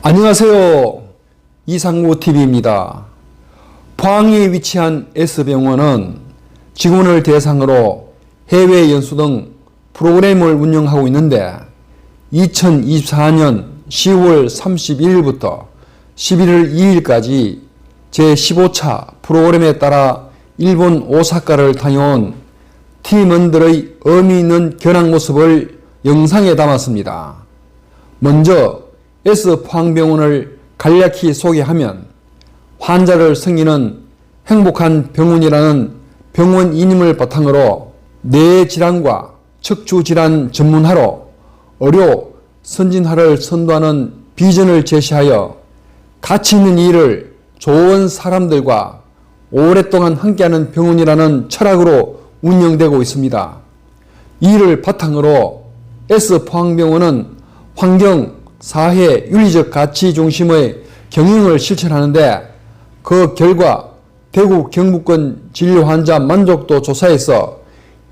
안녕하세요. 이상무TV입니다. 포항에 위치한 S병원은 직원을 대상으로 해외 연수 등 프로그램을 운영하고 있는데 2024년 10월 31일부터 11월 2일까지 제15차 프로그램에 따라 일본 오사카를 다녀온 팀원들의 의미 있는 견학 모습을 영상에 담았습니다. 먼저 S포항병원을 간략히 소개하면 환자를 섬기는 행복한 병원이라는 병원 이름을 바탕으로 뇌질환과 척추질환 전문화로 의료 선진화를 선도하는 비전을 제시하여 가치 있는 일을 좋은 사람들과 오랫동안 함께하는 병원이라는 철학으로 운영되고 있습니다. 이를 바탕으로 S포항병원은 환경, 사회, 윤리적 가치 중심의 경영을 실천하는데 그 결과 대구 경북권 진료 환자 만족도 조사에서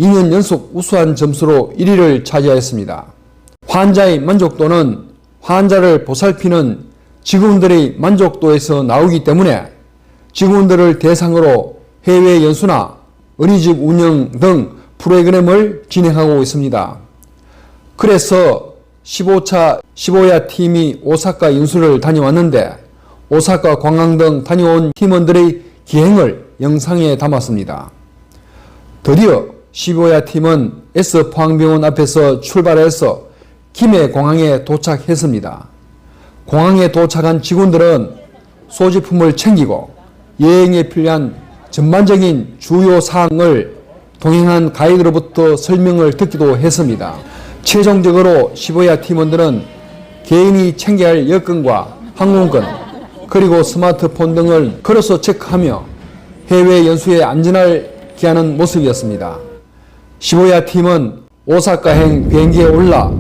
2년 연속 우수한 점수로 1위를 차지하였습니다. 환자의 만족도는 환자를 보살피는 직원들의 만족도에서 나오기 때문에 직원들을 대상으로 해외 연수나 어린이집 운영 등 프로그램을 진행하고 있습니다. 그래서 15차 15야 팀이 오사카 연수를 다녀왔는데 오사카 관광 등 다녀온 팀원들의 기행을 영상에 담았습니다. 드디어 15야 팀은 S포항병원 앞에서 출발해서 김해공항에 도착했습니다. 공항에 도착한 직원들은 소지품을 챙기고 여행에 필요한 전반적인 주요 사항을 동행한 가이드로부터 설명을 듣기도 했습니다. 최종적으로 15야 팀원들은 개인이 챙겨야 할 여권과 항공권 그리고 스마트폰 등을 걸어서 체크하며 해외 연수에 안전하게 하는 모습이었습니다. 15야 팀은 오사카행 비행기에 올라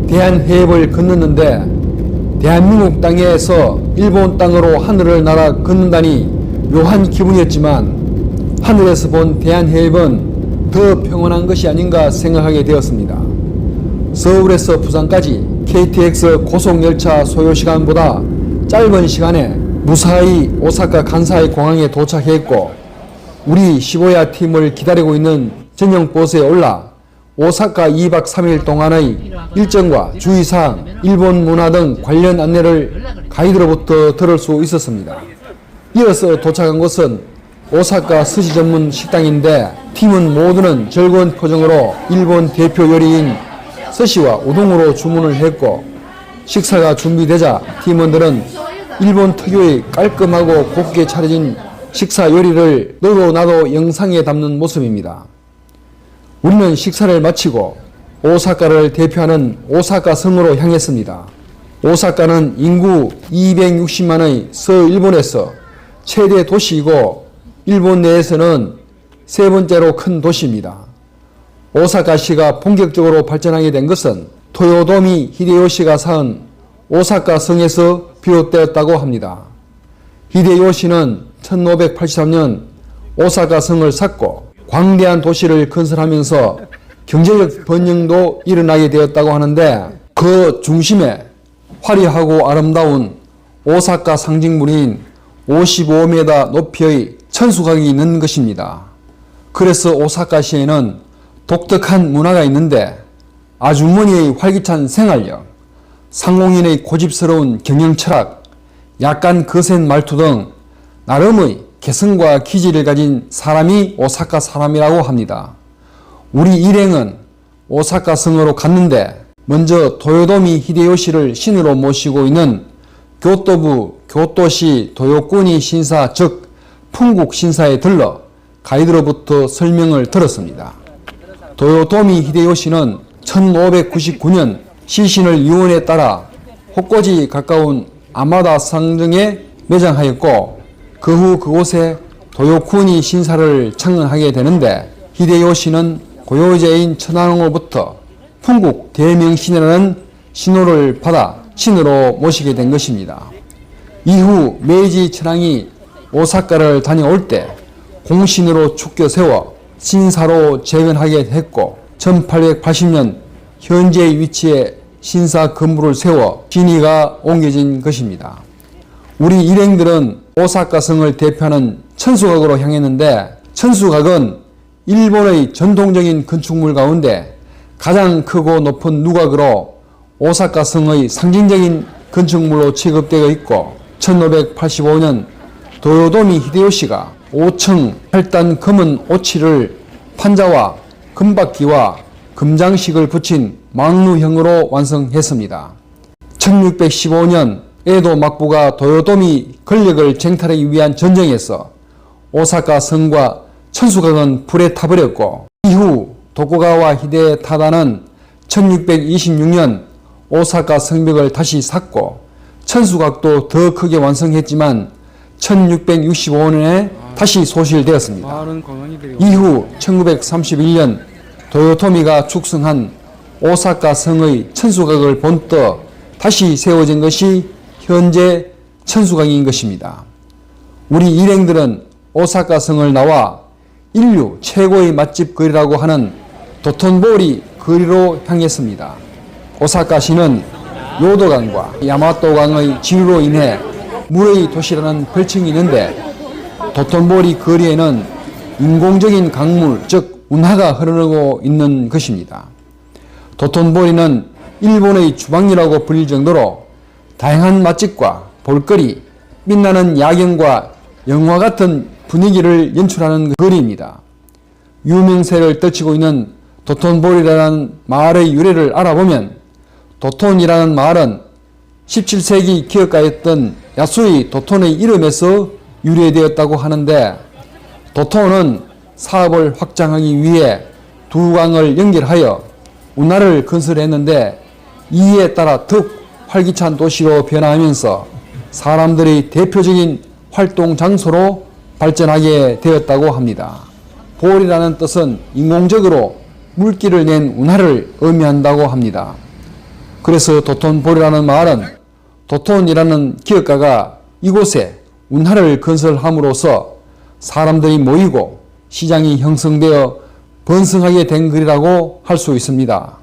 대한해협을 건넜는데 대한민국 땅에서 일본 땅으로 하늘을 날아 걷는다니 묘한 기분이었지만 하늘에서 본 대한해협은 더 평온한 것이 아닌가 생각하게 되었습니다. 서울에서 부산까지 KTX 고속열차 소요시간보다 짧은 시간에 무사히 오사카 간사이 공항에 도착했고 우리 15야 팀을 기다리고 있는 전용버스에 올라 오사카 2박 3일 동안의 일정과 주의사항, 일본 문화 등 관련 안내를 가이드로부터 들을 수 있었습니다. 이어서 도착한 곳은 오사카 스시 전문 식당인데 팀은 모두는 즐거운 표정으로 일본 대표 요리인 스시와 우동으로 주문을 했고 식사가 준비되자 팀원들은 일본 특유의 깔끔하고 곱게 차려진 식사 요리를 너도 나도 영상에 담는 모습입니다. 우리는 식사를 마치고 오사카를 대표하는 오사카 성으로 향했습니다. 오사카는 인구 260만의 서일본에서 최대 도시이고 일본 내에서는 세 번째로 큰 도시입니다. 오사카시가 본격적으로 발전하게 된 것은 토요토미 히데요시가 쌓은 오사카 성에서 비롯되었다고 합니다. 히데요시는 1583년 오사카 성을 쌓고 광대한 도시를 건설하면서 경제적 번영도 일어나게 되었다고 하는데 그 중심에 화려하고 아름다운 오사카 상징물인 55m 높이의 천수각이 있는 것입니다. 그래서 오사카시에는 독특한 문화가 있는데 아주머니의 활기찬 생활력, 상공인의 고집스러운 경영 철학, 약간 거센 말투 등 나름의 개성과 기질을 가진 사람이 오사카 사람이라고 합니다. 우리 일행은 오사카 성으로 갔는데 먼저 토요토미 히데요시를 신으로 모시고 있는 교토부 교토시 도요쿠니 신사 즉 풍국 신사에 들러 가이드로부터 설명을 들었습니다. 토요토미 히데요시는 1599년 시신을 유언에 따라 혹고지 가까운 아마다 상등에 매장하였고 그 후 그곳에 도요쿠니 신사를 창건하게 되는데 히데요시는 고요제인 천황으로부터 풍국 대명신이라는 신호를 받아 신으로 모시게 된 것입니다. 이후 메이지 천황이 오사카를 다녀올 때 공신으로 축겨 세워 신사로 재건하게 했고 1880년 현재의 위치에 신사 건물을 세워 진위가 옮겨진 것입니다. 우리 일행들은 오사카성을 대표하는 천수각으로 향했는데, 천수각은 일본의 전통적인 건축물 가운데 가장 크고 높은 누각으로 오사카성의 상징적인 건축물로 취급되어 있고, 1585년 도요토미 히데요시가 5층 8단 검은 오치를 판자와 금바퀴와 금장식을 붙인 망루형으로 완성했습니다. 1615년 에도 막부가 도요토미 권력을 쟁탈하기 위한 전쟁에서 오사카 성과 천수각은 불에 타버렸고, 이후 도쿠가와 히데타다는 1626년 오사카 성벽을 다시 샀고, 천수각도 더 크게 완성했지만 1665년에 다시 소실되었습니다. 이후 1931년 도요토미가 축성한 오사카 성의 천수각을 본떠 다시 세워진 것이 현재 천수각인 것입니다. 우리 일행들은 오사카 성을 나와 인류 최고의 맛집 거리라고 하는 도톤보리 거리로 향했습니다. 오사카시는 요도강과 야마토강의 지류로 인해 물의 도시라는 별칭이 있는데, 도톤보리 거리에는 인공적인 강물, 즉 운하가 흐르고 있는 것입니다. 도톤보리는 일본의 주방이라고 불릴 정도로 다양한 맛집과 볼거리, 빛나는 야경과 영화 같은 분위기를 연출하는 거리입니다. 유명세를 떨치고 있는 도톤보리라는 마을의 유래를 알아보면, 도톤이라는 말은 17세기 기업가였던 야수이 도톤의 이름에서 유래되었다고 하는데, 도톤은 사업을 확장하기 위해 두 강을 연결하여 운하를 건설했는데, 이에 따라 더욱 활기찬 도시로 변화하면서 사람들의 대표적인 활동 장소로 발전하게 되었다고 합니다. 볼이라는 뜻은 인공적으로 물기를 낸 운하를 의미한다고 합니다. 그래서 도톤보리라는 말은 도톤이라는 기업가가 이곳에 운하를 건설함으로써 사람들이 모이고 시장이 형성되어 번성하게 된 글이라고 할 수 있습니다.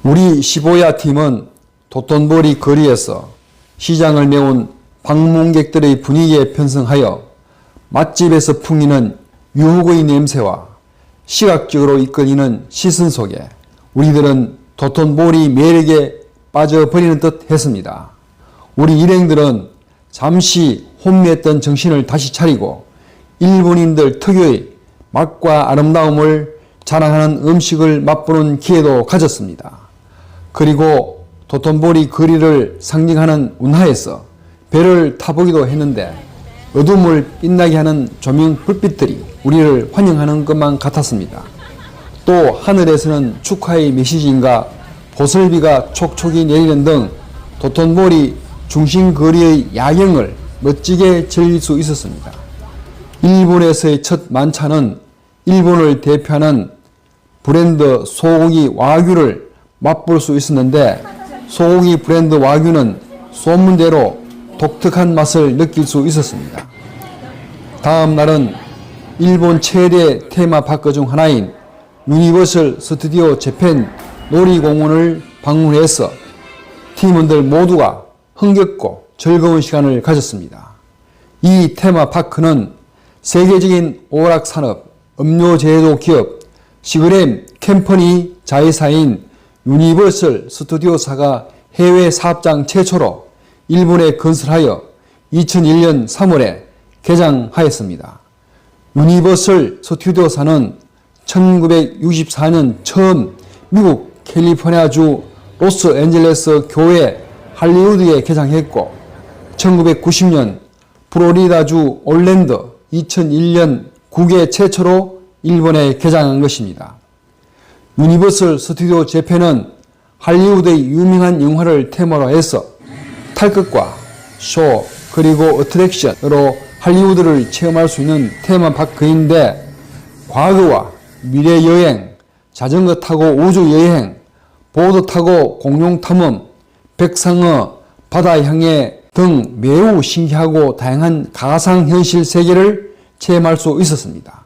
우리 시부야 팀은 도톤보리 거리에서 시장을 메운 방문객들의 분위기에 편성하여 맛집에서 풍기는 유혹의 냄새와 시각적으로 이끌리는 시선 속에 우리들은 도톤보리 매력에 빠져버리는 듯 했습니다. 우리 일행들은 잠시 혼미했던 정신을 다시 차리고 일본인들 특유의 맛과 아름다움을 자랑하는 음식을 맛보는 기회도 가졌습니다. 그리고 도톤보리 거리를 상징하는 운하에서 배를 타보기도 했는데, 어둠을 빛나게 하는 조명 불빛들이 우리를 환영하는 것만 같았습니다. 또 하늘에서는 축하의 메시지인가 보슬비가 촉촉이 내리는 등 도톤보리 중심 거리의 야경을 멋지게 즐길 수 있었습니다. 일본에서의 첫 만찬은 일본을 대표하는 브랜드 소고기 와규를 맛볼 수 있었는데, 소고기 브랜드 와규는 소문대로 독특한 맛을 느낄 수 있었습니다. 다음 날은 일본 최대 테마파크 중 하나인 유니버설 스튜디오 재팬 놀이공원을 방문해서 팀원들 모두가 흥겹고 즐거운 시간을 가졌습니다. 이 테마파크는 세계적인 오락산업, 음료제조 기업 시그램 캠퍼니 자회사인 유니버설 스튜디오사가 해외 사업장 최초로 일본에 건설하여 2001년 3월에 개장하였습니다. 유니버설 스튜디오사는 1964년 처음 미국 캘리포니아주 로스앤젤레스 교회 할리우드에 개장했고, 1990년 플로리다주 올랜도, 2001년 국외 최초로 일본에 개장한 것입니다. 유니버설 스튜디오 재팬은 할리우드의 유명한 영화를 테마로 해서 탈 것과 쇼 그리고 어트랙션으로 할리우드를 체험할 수 있는 테마파크인데, 과거와 미래 여행, 자전거 타고 우주 여행, 보드 타고 공룡 탐험, 백상어, 바다 향해 등 매우 신기하고 다양한 가상현실 세계를 체험할 수 있었습니다.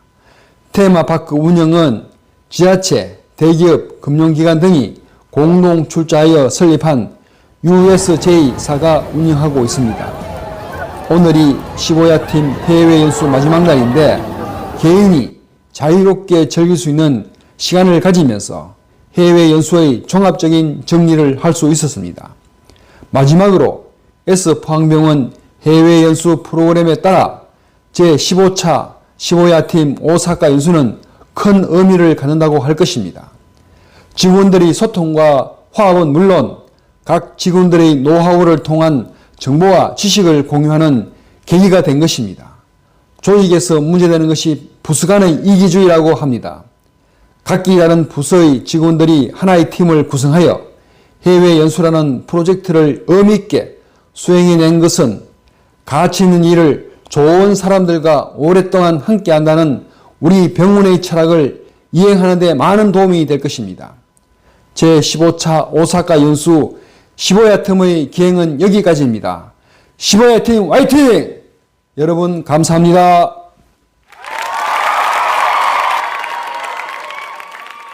테마파크 운영은 지자체, 대기업, 금융기관 등이 공동 출자하여 설립한 USJ사가 운영하고 있습니다. 오늘이 15야 팀 해외 연수 마지막 날인데 개인이 자유롭게 즐길 수 있는 시간을 가지면서 해외 연수의 종합적인 정리를 할 수 있었습니다. 마지막으로 S포항병원 해외 연수 프로그램에 따라 제15차 15야 팀 오사카 연수는 큰 의미를 갖는다고 할 것입니다. 직원들의 소통과 화합은 물론 각 직원들의 노하우를 통한 정보와 지식을 공유하는 계기가 된 것입니다. 조직에서 문제되는 것이 부서 간의 이기주의라고 합니다. 각기 다른 부서의 직원들이 하나의 팀을 구성하여 해외 연수라는 프로젝트를 의미있게 수행해낸 것은 가치 있는 일을 좋은 사람들과 오랫동안 함께 한다는 우리 병원의 철학을 이행하는 데 많은 도움이 될 것입니다. 제15차 오사카 연수 15야 팀의 기행은 여기까지입니다. 15야 팀 화이팅! 여러분 감사합니다.